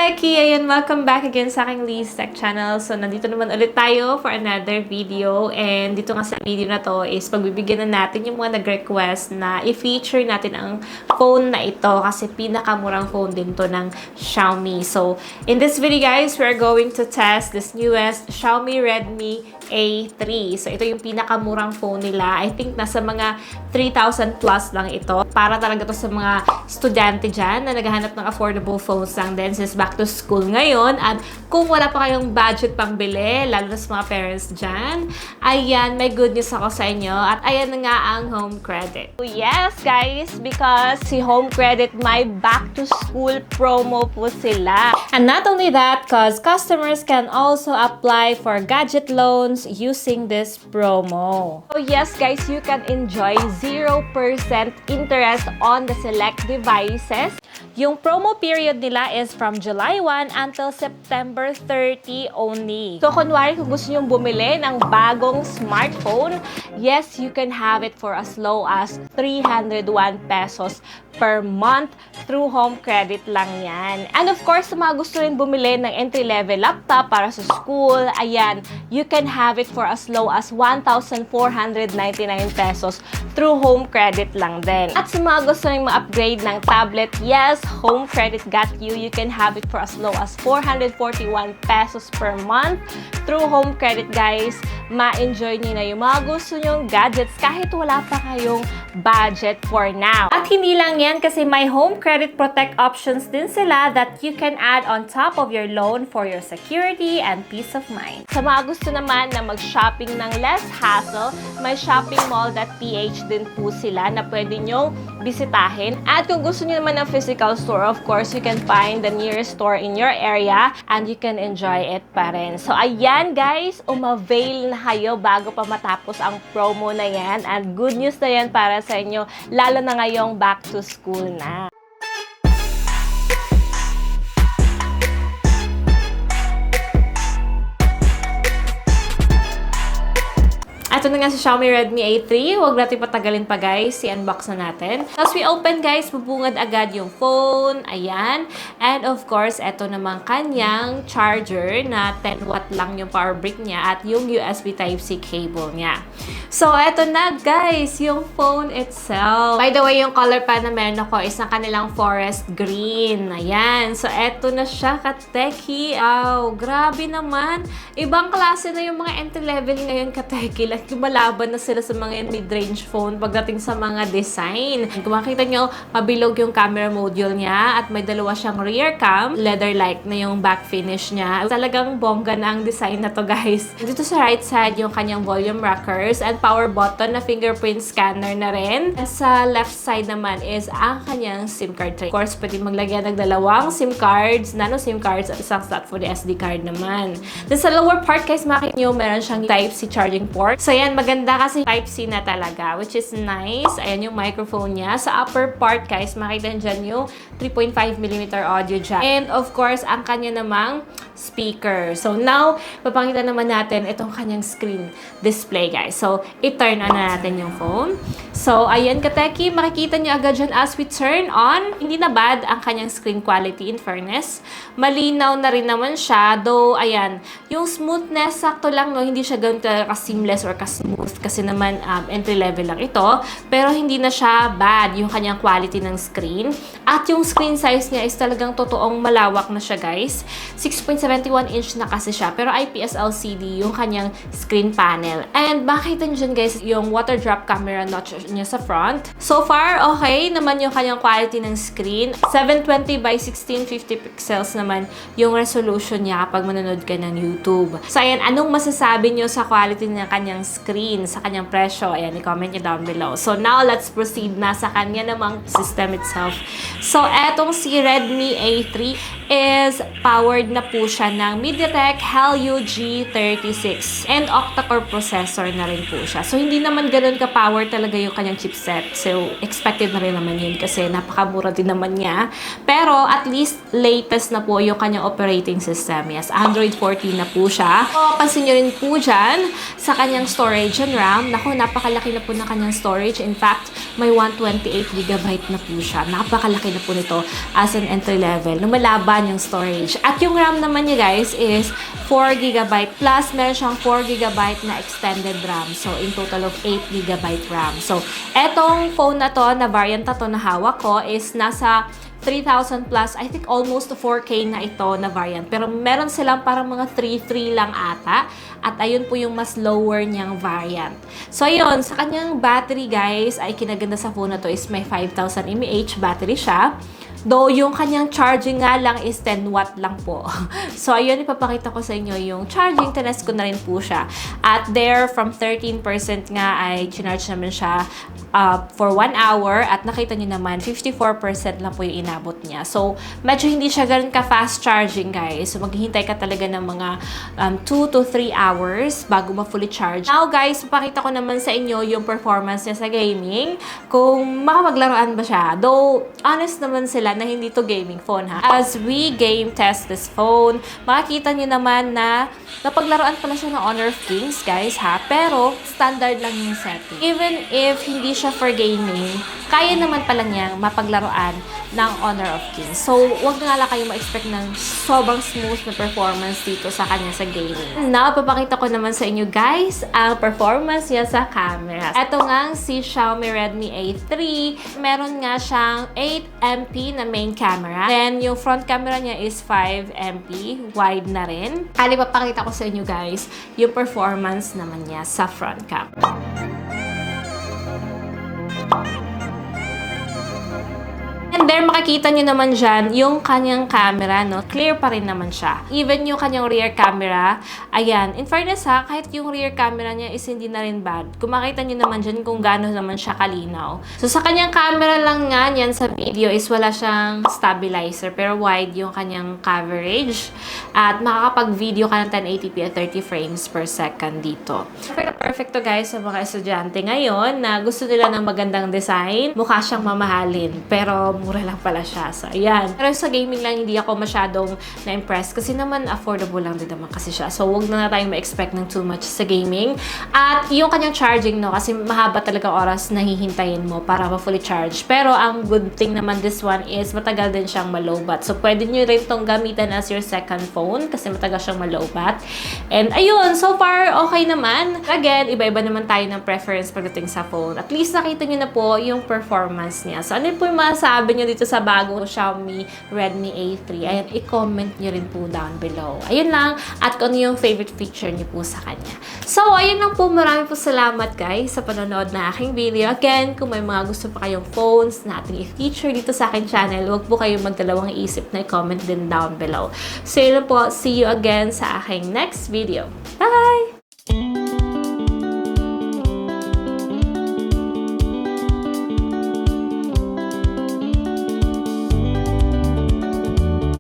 Teki! Ayan, welcome back again sa aking Lee's Tech Channel. So, nandito naman ulit tayo for another video. And dito nga sa video na to is pagbibigyan na natin yung mga nag-request na i-feature natin ang phone na ito kasi pinakamurang phone din to ng Xiaomi. So, in this video guys, we're going to test this newest Xiaomi Redmi A3. So, ito yung pinakamurang phone nila. I think nasa mga 3,000 plus lang ito. Para talaga to sa mga estudyante dyan na naghahanap ng affordable phones lang din since back to school ngayon. At kung wala pa kayong budget pang bili, lalo na sa mga parents dyan, ayan, may good news ako sa inyo. At ayan na nga ang home credit. So yes, guys, because si home credit may back to school promo po sila. And not only that, because customers can also apply for gadget loans using this promo. So yes, guys, you can enjoy 0% interest on the select devices. Yung promo period nila is from July 1 until September 30 only. So, kunwari kung gusto nyong bumili ng bagong smartphone, yes, you can have it for as low as 301 pesos per month through home credit lang yan. And of course, sa mga gusto rin bumili ng entry-level laptop para sa school, ayan, you can have it for as low as 1,499 pesos through home credit lang din. At sa mga gusto rin ma-upgrade ng tablet, yes, home credit got you. You can have it for as low as 441 pesos per month through home credit, guys. Ma-enjoy niyo na yung mga gusto nyong gadgets kahit wala pa kayong budget for now. At hindi lang yan kasi may home credit protect options din sila that you can add on top of your loan for your security and peace of mind. Sa mga gusto naman na mag-shopping ng less hassle, may shoppingmall.ph din po sila na pwede nyong bisitahin. At kung gusto nyo naman ng physical store, of course, you can find the nearest store in your area and you can enjoy it pa rin. So, ayan guys, umavail na kayo bago pa matapos ang promo na yan. And good news na yan para sa inyo, lalo na ngayong back to school na. Ito na nga si Xiaomi Redmi A3. Huwag natin patagalin pa guys. I-unbox na natin. As we open guys, bubungad agad yung phone. Ayan. And of course, ito naman kanyang charger na 10 watt lang yung power brick niya at yung USB Type-C cable niya. So, ito na guys, yung phone itself. By the way, yung color pa na meron ako is na kanilang forest green. Ayan. So, ito na siya kateki. Wow, grabe naman. Ibang klase na yung mga entry-level ngayon kateki. Like, lumalaban na sila sa mga mid-range phone pagdating sa mga design. Kung makita nyo, pabilog yung camera module niya at may dalawa siyang rear cam. Leather-like na yung back finish niya. Talagang bongga na ang design na to guys. Dito sa right side, yung kanyang volume rockers and power button na fingerprint scanner na rin. And sa left side naman is ang kanyang SIM card tray. Of course, pwede maglagyan ng dalawang SIM cards, nano SIM cards at isang slot for the SD card naman. Then sa lower part guys, makikita nyo, meron siyang Type-C charging port. So, ayan, maganda kasi Type-C na talaga, which is nice. Ayan yung microphone niya. Sa upper part, guys, makita dyan yung 3.5mm audio jack. And of course, ang kanya namang speaker. So now, papakita naman natin itong kanyang screen display, guys. So, i-turn on na natin yung phone. So, ayan kateki, makikita niyo agad dyan as we turn on. Hindi na bad ang kanyang screen quality in fairness. Malinaw na rin naman siya. Though, ayan, yung smoothness, sakto lang, no? Hindi siya ganun ka-seamless or ka-smooth kasi naman entry level lang ito. Pero hindi na siya bad yung kanyang quality ng screen. At yung screen size niya is talagang totoong malawak na siya, guys. 6.71 inch na kasi siya. Pero IPS LCD yung kanyang screen panel. And makita nyo dyan, guys, yung water drop camera notch niya sa front. So far, okay naman yung kanyang quality ng screen. 720 by 1650 pixels naman yung resolution niya kapag manonood ka ng YouTube. So, ayan, anong masasabi nyo sa quality ng kanyang screen, sa kanyang presyo? Ayan, i-comment nyo down below. So, now, let's proceed na sa kanya namang system itself. So, etong si Redmi A3 is powered na po siya ng MediaTek Helio G36 and octa-core processor na rin po siya. So, hindi naman ganun ka-power talaga yung kanyang chipset. So, expected na rin naman yun kasi napakamura din naman niya. Pero, at least, latest na po yung kanyang operating system. Yes, Android 14 na po siya. So, pansin nyo rin po dyan sa kanyang storage and RAM. Naku, napakalaki na po ng kanyang storage. In fact, may 128GB na po siya. Napakalaki na po nito as an entry level. Lumalaban laman yung storage. At yung RAM naman niya guys is 4GB plus meron siyang 4GB na extended RAM. So, in total of 8GB RAM. So, etong phone na to, na variant na to na hawak ko is nasa 3,000 plus, I think almost to 4K na ito na variant. Pero meron silang parang mga 3.3 lang ata. At ayun po yung mas lower niyang variant. So ayun, sa kanyang battery guys, ay kinaganda sa phone na to is may 5,000 mAh battery siya. Though, yung kanyang charging nga lang is 10 watt lang po. So, ayun, ipapakita ko sa inyo yung charging. Tinest ko na rin po siya. At there, from 13% nga ay chinarge naman siya for 1 hour. At nakita nyo naman, 54% lang po yung inabot niya. So, medyo hindi siya ganun ka-fast charging, guys. So, maghihintay ka talaga ng mga 2 to 3 hours bago ma-fully charge. Now, guys, papakita ko naman sa inyo yung performance niya sa gaming. Kung makapaglaruan ba siya. Though, honest naman sila na hindi to gaming phone ha. As we game test this phone, makikita nyo naman na napaglaruan pala siya ng Honor of Kings guys ha. Pero standard lang yung setting. Even if hindi siya for gaming, kaya naman pala niyang mapaglaruan ng Honor of Kings. So, wag na nga lang kayo ma-expect ng sobrang smooth na performance dito sa kanya sa gaming. Now, papakita ko naman sa inyo guys ang performance niya sa camera. Ito nga si Xiaomi Redmi A3. Meron nga siyang 8MP na main camera. Then, yung front camera niya is 5MP. Wide na rin. Kali papakita ko sa inyo guys yung performance naman niya sa front camera. And then, makikita nyo naman dyan, yung kanyang camera, no? Clear pa rin naman siya. Even yung kanyang rear camera, ayan. In fairness ha, kahit yung rear camera niya is hindi na rin bad. Kung makita nyo naman dyan kung gaano naman siya kalinaw. So, sa kanyang camera lang nga niyan sa video is wala siyang stabilizer. Pero wide yung kanyang coverage. At makakapag-video ka ng 1080p at 30 frames per second dito. Perfect to guys sa mga estudyante ngayon na gusto nila ng magandang design. Mukha siyang mamahalin. Pero mura lang pala siya. So, ayan. Pero sa gaming lang, hindi ako masyadong na-impress kasi naman affordable lang din naman kasi siya. So, wag na tayong ma-expect ng too much sa gaming. At yung kanyang charging, no, kasi mahaba talaga oras na hihintayin mo para ma-fully charge. Pero, ang good thing naman this one is matagal din siyang malobat. So, pwede nyo rin itong gamitan as your second phone kasi matagal siyang malobat. And, ayun, so far, okay naman. Again, iba-iba naman tayo ng preference pagdating sa phone. At least, nakita nyo na po yung performance niya. So, ano po yung masasabi nyo dito sa bagong Xiaomi Redmi A3? Ayan, i-comment nyo rin po down below. Ayun lang. At kung ano yung favorite feature nyo po sa kanya. So, ayun lang po. Maraming po salamat guys sa panonood na aking video. Again, kung may mga gusto pa kayong phones na ating i-feature dito sa aking channel, huwag po kayong magdalawang isip na i-comment din down below. So, yun lang po. See you again sa aking next video. Bye!